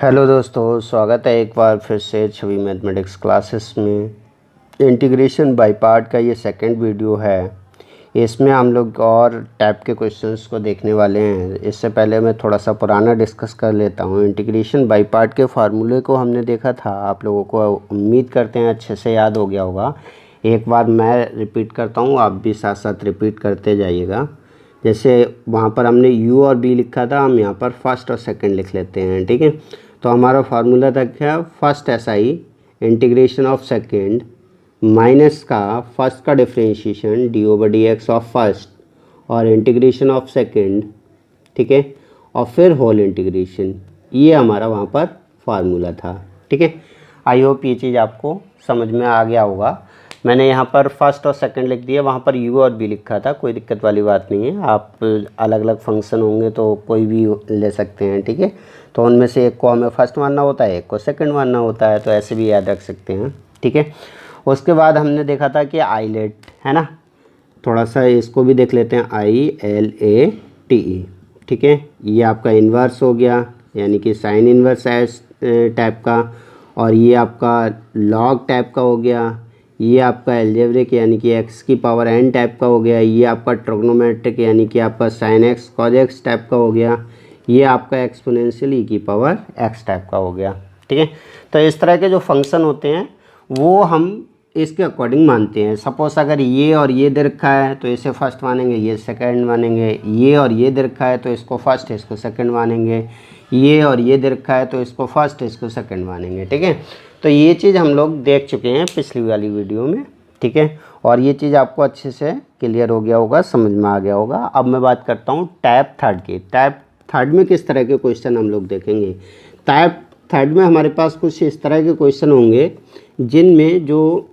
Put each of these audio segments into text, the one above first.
Hello दोस्तों, स्वागत है एक बार फिर से छवि मैथमेटिक्स क्लासेस में। इंटीग्रेशन बाय पार्ट का ये सेकंड वीडियो है। इसमें हम लोग और टाइप के क्वेश्चंस को देखने वाले हैं। इससे पहले मैं थोड़ा सा पुराना डिस्कस कर लेता हूँ। इंटीग्रेशन बाय पार्ट के फार्मूले को हमने देखा था, आप लोगों को उम्मीद करते हैं अच्छे से याद हो गया होगा। एक बार मैं रिपीट करता हूँ, आप भी साथ साथ रिपीट करते जाइएगा। जैसे वहाँ पर हमने u और b लिखा था, हम यहाँ पर फर्स्ट और सेकंड लिख लेते हैं, ठीक है। तो हमारा फार्मूला था क्या, first SI integration of second minus का फर्स्ट का डिफरेंशिएशन d/dx ऑफ फर्स्ट और इंटीग्रेशन ऑफ सेकंड, ठीक है, और फिर होल इंटीग्रेशन। ये हमारा वहाँ पर फार्मूला था, ठीक है। आई होप ये चीज़ आपको समझ में आ गया होगा। मैंने यहाँ पर फर्स्ट और सेकंड लिख दिया, वहाँ पर u और b लिखा था, कोई दिक्कत वाली बात नहीं है। आप अलग अलग फंक्शन होंगे तो कोई भी ले सकते हैं, ठीक है। तो उनमें से एक को हमें फर्स्ट मानना होता है, एक को सेकंड मानना होता है, तो ऐसे भी याद रख सकते हैं, ठीक है। उसके बाद हमने देखा था कि आईलेट है ना, थोड़ा सा इसको भी देख लेते हैं, ILATE, ठीक है। ये आपका इन्वर्स हो गया, यानी कि साइन इन्वर्स एस टाइप का, और ये आपका लॉग टाइप का हो गया। ये आपका एल्जेब्रिक यानी कि x की पावर n टाइप का हो गया। ये आपका ट्रिग्नोमेट्रिक यानी कि आपका sine x cos x type का हो गया। ये आपका एक्सपोनेंशियल e की पावर x टाइप का हो गया, ठीक है। तो इस तरह के जो फंक्शन होते हैं वो हम इसके अकॉर्डिंग मानते हैं। सपोज़ अगर ये और ये दे रखा है तो इसे फर्स्ट मानेंगे, ये सेकंड मानेंगे। ये और ये दे रखा है तो इसको फर्स्ट, इसको सेकंड मानेंगे। ये और ये दे रखा है तो इसको फर्स्ट, इसको सेकंड मानेंगे, ठीक है। तो ये चीज़ हम लोग देख चुके हैं पिछली वाली वीडियो में, ठीक है। और ये चीज़ आपको अच्छे से क्लियर हो गया होगा, समझ में आ गया होगा। अब मैं बात करता हूँ टाइप थर्ड की। टाइप थर्ड में किस तरह के क्वेश्चन हम लोग देखेंगे। टाइप थर्ड में हमारे पास कुछ इस तरह के क्वेश्चन होंगे जिनमें जो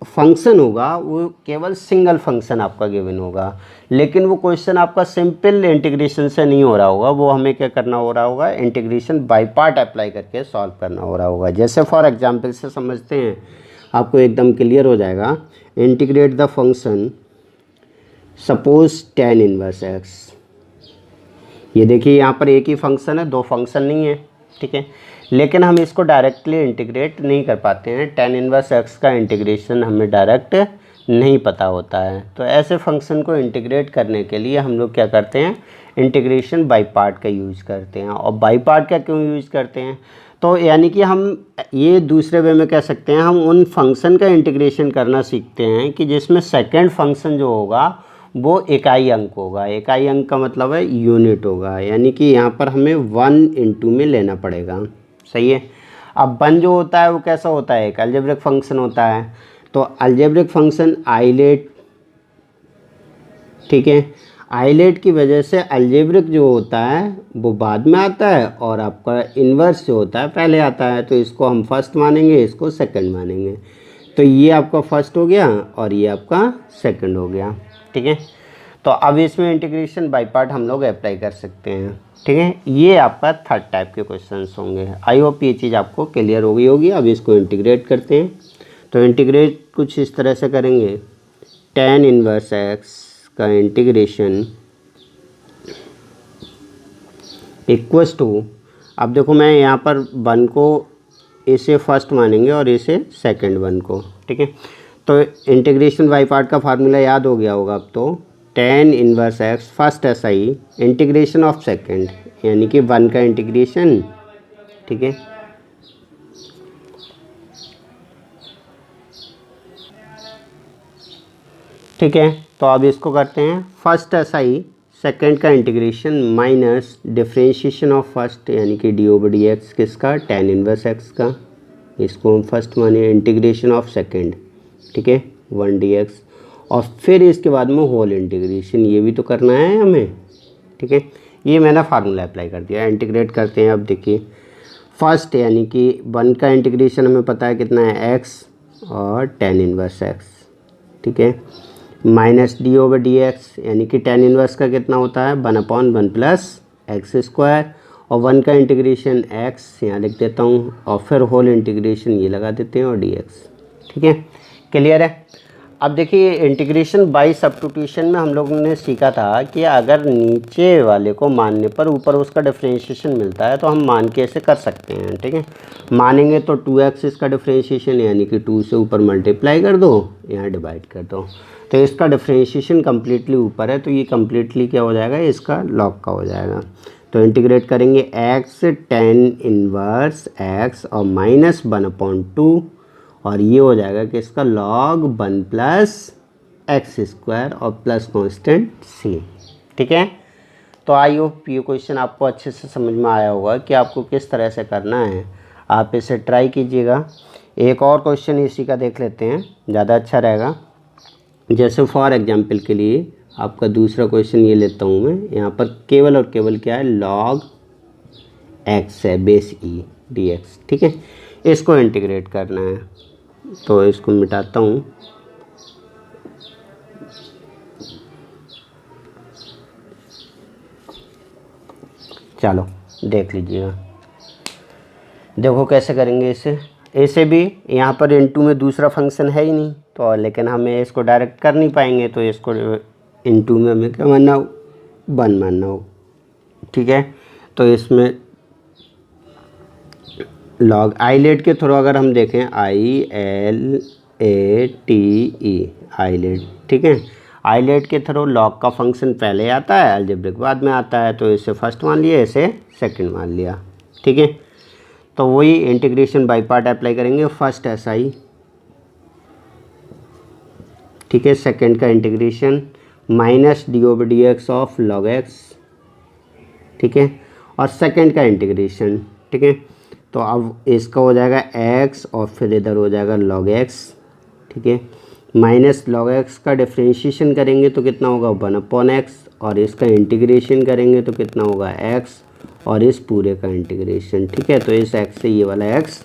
फंक्शन होगा वो केवल सिंगल फंक्शन आपका गिवन होगा, लेकिन वो क्वेश्चन आपका सिंपल इंटीग्रेशन से नहीं हो रहा होगा। वो हमें क्या करना हो रहा होगा, इंटीग्रेशन बाय पार्ट अप्लाई करके सॉल्व करना हो रहा होगा। जैसे फॉर एग्जांपल से समझते हैं, आपको एकदम क्लियर हो जाएगा। Integrate the function suppose tan inverse x। ये देखिए यहाँ पर एक ही फंक्शन है, दो फंक्शन नहीं है, ठीक है। लेकिन हम इसको डायरेक्टली इंटीग्रेट नहीं कर पाते हैं। tan इनवर्स x का इंटीग्रेशन हमें डायरेक्ट नहीं पता होता है। तो ऐसे फंक्शन को इंटीग्रेट करने के लिए हम लोग क्या करते हैं, इंटीग्रेशन बाय पार्ट का यूज़ करते हैं। और बाय पार्ट का क्यों यूज़ करते हैं, तो यानी कि हम ये दूसरे वे में कह सकते हैं, हम उन फंक्शन का इंटीग्रेशन करना सीखते हैं कि जिसमें सेकेंड फंक्शन जो होगा वो इकाई अंक होगा। इकाई अंक का मतलब है यूनिट होगा, यानी कि यहाँ पर हमें 1 में लेना पड़ेगा, सही है। अब 1 जो होता है वो कैसा होता है, एक अलजेब्रिक फंक्शन होता है। तो अलजेब्रिक फंक्शन आइलेट, ठीक है। आइलेट की वजह से अलजेब्रिक जो होता है वो बाद में आता है और आपका इन्वर्स जो होता है पहले आता है। तो इसको हम फर्स्ट मानेंगे, इसको सेकंड मानेंगे। तो ये आपका फर्स्ट हो गया और ये आपका सेकंड हो गया, ठीक है। तो अब इसमें इंटीग्रेशन बाय पार्ट हम लोग अप्लाई कर सकते हैं, ठीक है। ये आपका थर्ड टाइप के क्वेश्चंस होंगे। आई होप ये चीज़ आपको क्लियर हो गई होगी। अब इसको इंटीग्रेट करते हैं। तो इंटीग्रेट कुछ इस तरह से करेंगे, tan इनवर्स x का इंटीग्रेशन इक्वस टू, अब देखो मैं यहाँ पर 1 को इसे फर्स्ट मानेंगे और इसे सेकंड 1 को, ठीक है। तो इंटीग्रेशन बाय पार्ट का फार्मूला याद हो गया होगा अब तो। tan inverse x first SI integration of second, यानी कि 1 का इंटीग्रेशन, ठीक है। ठीक है, तो अब इसको करते हैं फर्स्ट SI सेकंड का integration minus differentiation of first, यानी कि d/dx किसका, tan इनवर्स x का। इसको हम फर्स्ट माने, इंटीग्रेशन ऑफ सेकंड, ठीक है, 1 dx। और फिर इसके बाद में होल इंटीग्रेशन, ये भी तो करना है हमें, ठीक है। ये मैंने फार्मूला अप्लाई कर दिया। इंटीग्रेट करते हैं। अब देखिए फर्स्ट यानी कि 1 का इंटीग्रेशन हमें पता है कितना है, x और tan इनवर्स x, ठीक है, माइनस d/dx यानी कि tan इनवर्स का कितना होता है, 1/1 प्लस एक्स स्क्वायर। और 1 का इंटीग्रेशन x यहाँ लिख देता हूँ, और फिर होल इंटीग्रेशन ये लगा देते हैं और dx, ठीक है। क्लियर है। अब देखिए इंटीग्रेशन बाय सब्स्टिट्यूशन में हम लोगों ने सीखा था कि अगर नीचे वाले को मानने पर ऊपर उसका डिफरेंशिएशन मिलता है तो हम मान के ऐसे कर सकते हैं, ठीक है। मानेंगे तो 2x इसका डिफरेंशिएशन, यानी कि 2 से ऊपर मल्टीप्लाई कर दो, यहाँ डिवाइड कर दो, तो इसका डिफरेंशिएशन कम्प्लीटली ऊपर है, तो ये कम्प्लीटली क्या हो जाएगा, इसका लॉग का हो जाएगा। तो इंटीग्रेट करेंगे x tan इनवर्स x और -1/2, और ये हो जाएगा कि इसका log 1 + x² और प्लस कांस्टेंट c, ठीक है। तो आई होप ये क्वेश्चन आपको अच्छे से समझ में आया होगा कि आपको किस तरह से करना है, आप इसे ट्राई कीजिएगा। एक और क्वेश्चन इसी का देख लेते हैं, ज़्यादा अच्छा रहेगा। जैसे फॉर एग्जांपल के लिए आपका दूसरा क्वेश्चन ये लेता हूँ मैं, यहाँ पर केवल और केवल क्या है, log x है, बेस e dx, ठीक है। इसको इंटीग्रेट करना है, तो इसको मिटाता हूँ। चलो देख लीजिएगा, देखो कैसे करेंगे इसे। ऐसे भी यहाँ पर इनटू में दूसरा फंक्शन है ही नहीं, तो लेकिन हमें इसको डायरेक्ट कर नहीं पाएंगे, तो इसको इनटू में हमें क्या मानना हो, 1 मानना हो, ठीक है। तो इसमें लॉग आइलेट के थ्रू अगर हम देखें, ILATE आइलेट, ठीक है। आइलेट के थ्रू लॉग का फंक्शन पहले आता है, अलजेब्रिक बाद में आता है, तो इसे फर्स्ट मान लिया, इसे सेकंड मान लिया, ठीक है। तो वही इंटीग्रेशन बाय पार्ट अप्लाई करेंगे। फर्स्ट SI, ठीक है, सेकंड का integration -d/dx of log x, ठीक है, और सेकंड का इंटीग्रेशन, ठीक है। तो अब इसका हो जाएगा x और फिर इधर हो जाएगा log x, ठीक है। -log x का डिफरेंशिएशन करेंगे तो कितना होगा, 1/x, और इसका इंटीग्रेशन करेंगे तो कितना होगा, x, और इस पूरे का इंटीग्रेशन, ठीक है। तो इस x से ये वाला x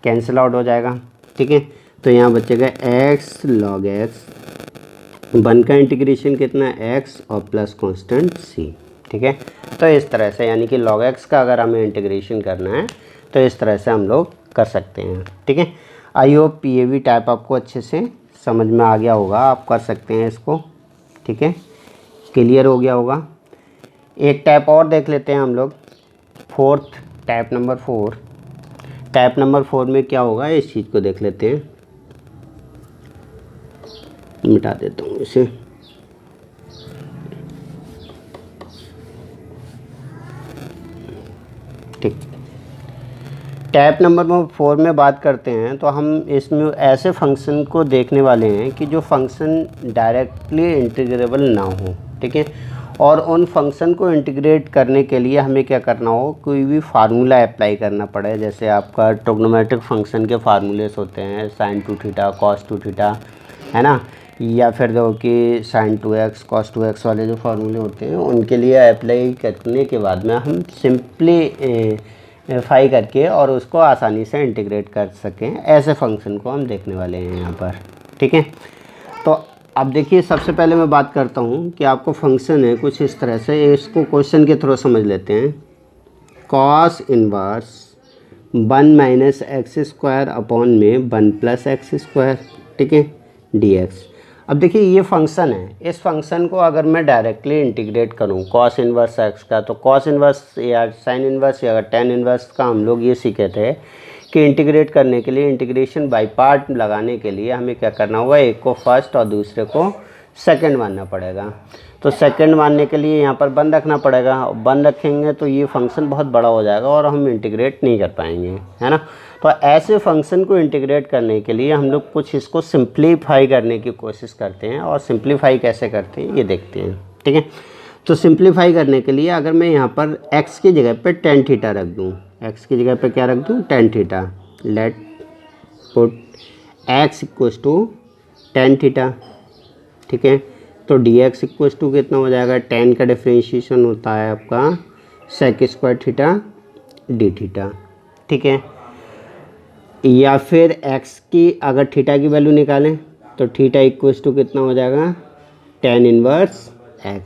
कैंसिल आउट हो जाएगा, ठीक है। तो यहाँ बचेगा x log x, 1 का इंटीग्रेशन कितना है, x और प्लस कांस्टेंट c, ठीक है। तो इस तरह से, यानी कि log x का अगर हमें इंटीग्रेशन करना है तो इस तरह से हम लोग कर सकते हैं, ठीक है। आई होप ये भी टाइप आपको अच्छे से समझ में आ गया होगा, आप कर सकते हैं इसको, ठीक है, क्लियर हो गया होगा। एक टाइप और देख लेते हैं हम लोग, fourth, type number 4। Type number 4 में क्या होगा, इस चीज़ को देख लेते हैं, मिटा देता हूँ इसे। ठीक, टाइप नंबर 4 में बात करते हैं तो हम इसमें ऐसे फंक्शन को देखने वाले हैं कि जो फंक्शन डायरेक्टली इंटीग्रेबल ना हो, ठीक है। और उन फंक्शन को इंटीग्रेट करने के लिए हमें क्या करना हो, कोई भी फार्मूला अप्लाई करना पड़े। जैसे आपका ट्रिग्नोमेट्रिक फंक्शन के फार्मूलेस होते हैं, sin 2θ cos 2θ, है ना, या फिर जो कि sin 2x cos 2x वाले जो फार्मूले होते हैं, उनके लिए अप्लाई करने के बाद में हम सिंपलीफाई करके और उसको आसानी से इंटीग्रेट कर सकें, ऐसे फंक्शन को हम देखने वाले हैं यहाँ पर, ठीक है। तो अब देखिए, सबसे पहले मैं बात करता हूँ कि आपको फंक्शन है कुछ इस तरह से, इसको क्वेश्चन के थ्रू समझ लेते हैं। cos इनवर्स 1 - x² अपॉन में 1 + x², ठीक है, dx। अब देखिए ये फंक्शन है, इस फंक्शन को अगर मैं डायरेक्टली इंटीग्रेट करूँ cos इनवर्स x का, तो cos इनवर्स या sin इनवर्स या tan इनवर्स का हम लोग ये सीखे थे कि इंटीग्रेट करने के लिए, इंटीग्रेशन बाय पार्ट लगाने के लिए हमें क्या करना होगा, एक को फर्स्ट और दूसरे को सेकंड मानना पड़ेगा। तो सेकंड मानने के लिए यहाँ पर 1 रखना पड़ेगा, 1 रखेंगे तो ये फंक्शन बहुत बड़ा हो जाएगा और हम इंटीग्रेट नहीं कर पाएंगे, है ना। तो ऐसे फंक्शन को इंटीग्रेट करने के लिए हम लोग कुछ इसको सिंप्लीफाई करने की कोशिश करते हैं, और सिंप्लीफाई कैसे करते हैं ये देखते हैं, ठीक है। तो सिंप्लीफाई करने के लिए अगर मैं यहाँ पर x की जगह पे tan थीटा रख दूँ, x की जगह पे क्या रख दूँ, tan theta, late put x = tan theta, ठीक है। तो dx = कितना हो जाएगा, tan का डिफरेंशिएशन होता है आपका sec² थीटा d थीटा, ठीक है। या फिर x की अगर थीटा की वैल्यू निकालें तो थीटा = कितना हो जाएगा, tan इनवर्स x,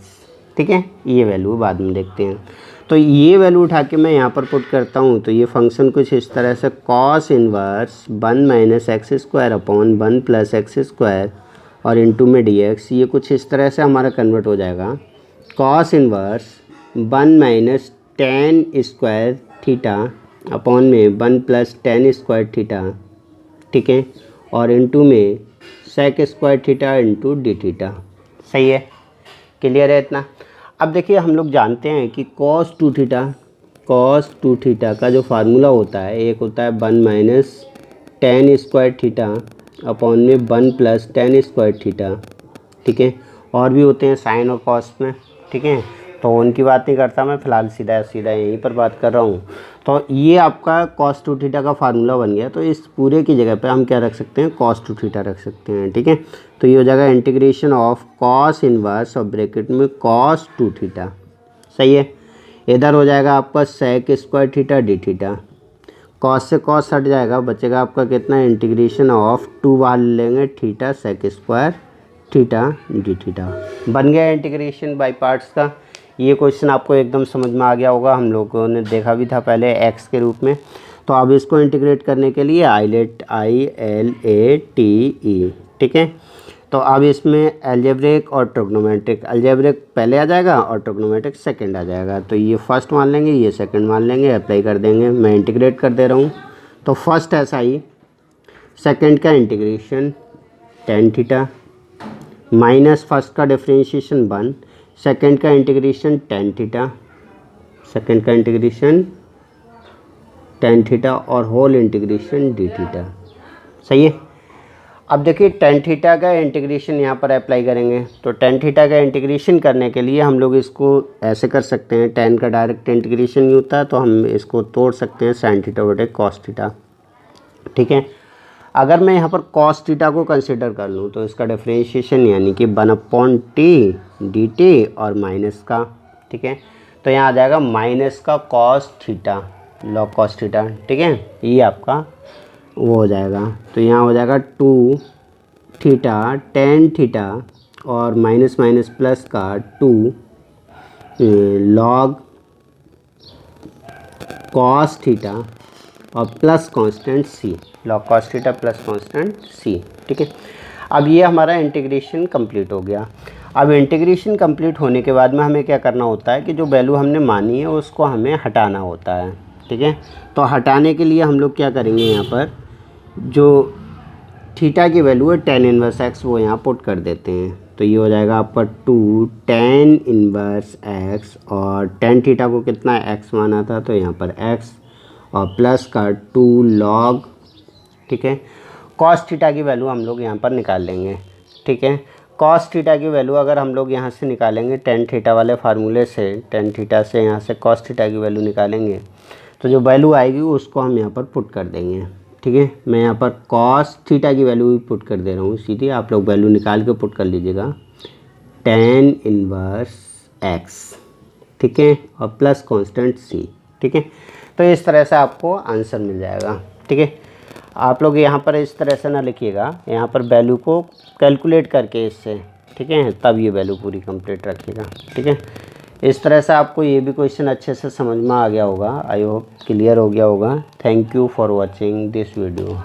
ठीक है। ये वैल्यू बाद में देखते हैं। तो ये वैल्यू उठा के मैं यहाँ पर पुट करता हूँ, तो ये फंक्शन कुछ इस तरह से cos inverse 1 - x² upon 1 + x² और इनटू में dx, ये कुछ इस तरह से हमारा कन्वर्ट हो जाएगा cos inverse 1 minus ten square theta upon में 1 प्लस टेन स्क्वायर थीटा, ठीक है, और इनटू में sec square theta into d theta. सही है, क्लियर है इतना। अब देखिए हम लोग जानते हैं कि cos 2 थीटा का जो फार्मूला होता है, एक होता है 1 minus ten square theta upon में 1 प्लस टेन स्क्वायर थीटा, ठीक है, और भी होते हैं साइन और कॉस में, ठीक है, तो उनकी बात नहीं करता मैं, फ़िलहाल सीधा यहीं पर बात कर रहा हूँ। तो ये आपका cos 2 थीटा का फार्मूला बन गया, तो इस पूरे की जगह पे हम क्या रख सकते हैं, cos 2 थीटा रख सकते हैं, ठीक है। तो ये हो जाएगा इंटीग्रेशन ऑफ cos इनवर्स और ब्रैकेट में cos 2 थीटा। सही है, इधर हो जाएगा आपका sec square theta d theta, cos से कॉस हट जाएगा, बचेगा आपका कितना, इंटीग्रेशन ऑफ 2 बाहर लेंगे theta sec square theta d theta. बन गया इंटीग्रेशन बाय पार्ट्स का। ये क्वेश्चन आपको एकदम समझ में आ गया होगा, हम लोगों ने देखा भी था पहले एक्स के रूप में। तो अब इसको इंटीग्रेट करने के लिए ILATE, ठीक है। तो अब इसमें अलजेब्रिक और ट्रिग्नोमेट्रिक, अलजेब्रिक पहले आ जाएगा और ट्रिग्नोमेट्रिक सेकंड आ जाएगा। तो ये फर्स्ट मान लेंगे, ये सेकंड मान लेंगे, अप्लाई कर देंगे। मैं इंटीग्रेट कर दे रहा हूँ। तो फर्स्ट SI, सेकंड का integration tan theta minus first का डिफ्रेंशिएशन 1, सेकंड का इंटीग्रेशन टेन थीटा और होल इंटीग्रेशन डी थीटा। सही है। अब देखिए टेन थीटा का इंटीग्रेशन यहाँ पर अप्लाई करेंगे। तो टेन थीटा का इंटीग्रेशन करने के लिए हम लोग इसको ऐसे कर सकते हैं, टेन का डायरेक्ट इंटीग्रेशन नहीं होता, तो हम इसको तोड़ सकते हैं साइन थीटा बटे कॉस थीटा, ठीक है। अगर मैं यहाँ पर कॉस थीटा को कंसिडर कर लूँ तो इसका डिफ्रेंशिएशन यानी कि 1/t dt और माइनस का, ठीक है। तो यहाँ आ जाएगा माइनस का cos theta, log cos theta, ठीक है, ये आपका वो हो जाएगा। तो यहाँ हो जाएगा 2 थीटा टेन थीटा और माइनस माइनस प्लस का 2 लॉग कॉस थीटा और plus constant C, log cos theta plus constant C, ठीक है। अब ये हमारा इंटीग्रेशन कंप्लीट हो गया। अब इंटीग्रेशन कंप्लीट होने के बाद में हमें क्या करना होता है कि जो वैल्यू हमने मानी है उसको हमें हटाना होता है, ठीक है। तो हटाने के लिए हम लोग क्या करेंगे, यहाँ पर जो थीटा की वैल्यू है tan इनवर्स x वो यहाँ पुट कर देते हैं। तो ये हो जाएगा आपका 2 tan इनवर्स x और tan थीटा को कितना x माना था, तो यहाँ पर x और प्लस का 2 log, ठीक है। cos थीटा की वैल्यू हम लोग यहाँ पर निकाल लेंगे, ठीक है। cos थीटा की वैल्यू अगर हम लोग यहाँ से निकालेंगे tan थीटा वाले फार्मूले से, tan थीटा से यहाँ से cos थीटा की वैल्यू निकालेंगे तो जो वैल्यू आएगी उसको हम यहाँ पर पुट कर देंगे, ठीक है। मैं यहाँ पर cos थीटा की वैल्यू भी पुट कर दे रहा हूँ सीधी, आप लोग वैल्यू निकाल के पुट कर लीजिएगा, tan इनवर्स x, ठीक है, और प्लस कांस्टेंट c, ठीक है। तो इस तरह से आपको आंसर मिल जाएगा, ठीक है। आप लोग यहाँ पर इस तरह से ना लिखिएगा, यहाँ पर वैल्यू को कैलकुलेट करके इससे, ठीक है, तब ये वैल्यू पूरी कंप्लीट रखिएगा, ठीक है। इस तरह से आपको ये भी क्वेश्चन अच्छे से समझ में आ गया होगा। आई होप क्लियर हो गया होगा। Thank you for watching this video.